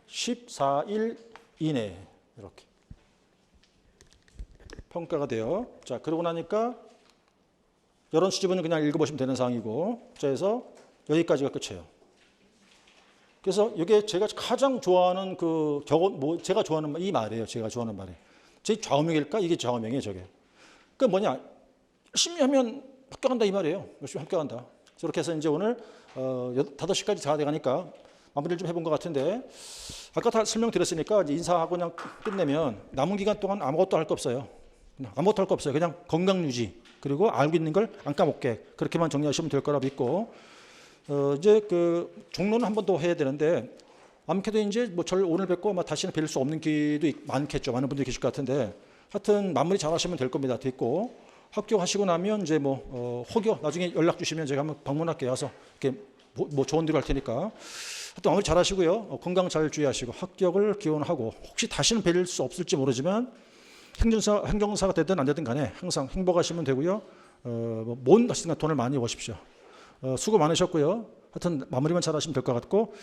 14일 이내 이렇게 평가가 돼요. 자 그러고 나니까 여론 수집은 그냥 읽어보시면 되는 사항이고 자 해서 여기까지가 끝이에요. 그래서 이게 제가 가장 좋아하는 제가 좋아하는 이 말이에요. 제가 좋아하는 말이. 제 좌우명일까? 이게 좌우명이에요, 저게. 그 뭐냐? 열심히 하면 합격한다 이 말이에요. 열심히 합격한다. 저렇게 해서 이제 오늘 5시까지 다 돼가니까 마무리를 좀 해본 것 같은데 아까 다 설명드렸으니까 이제 인사하고 그냥 끝내면 남은 기간 동안 아무것도 할 거 없어요. 아무것도 할 거 없어요. 그냥 건강 유지 그리고 알고 있는 걸 안 까먹게 그렇게만 정리하시면 될 거라 믿고 이제 그 종로는 한 번 더 해야 되는데 아무래도 이제 뭐 저를 오늘 뵙고 아마 다시는 뵐 수 없는 기도 많겠죠. 많은 분들이 계실 것 같은데 하여튼 마무리 잘 하시면 될 겁니다. 됐고 합격하시고 나면 이제 뭐 혹여 나중에 연락 주시면 제가 한번 방문할게요. 와서 이렇게 뭐 조언 드릴 테니까 하여튼 마무리 잘 하시고요. 건강 잘 주의하시고 합격을 기원하고 혹시 다시는 뵐 수 없을지 모르지만 행정사가 되든 안 되든 간에 항상 행복하시면 되고요. 뭔 하시든 돈을 많이 버십시오. 수고 많으셨고요. 하여튼 마무리만 잘 하시면 될 것 같고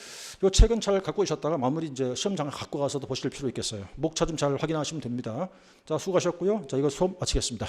이 책은 잘 갖고 계셨다가 마무리 이제 시험장에 갖고 가서도 보실 필요 있겠어요. 목차 좀 잘 확인하시면 됩니다. 자 수고하셨고요. 자 이거 수업 마치겠습니다.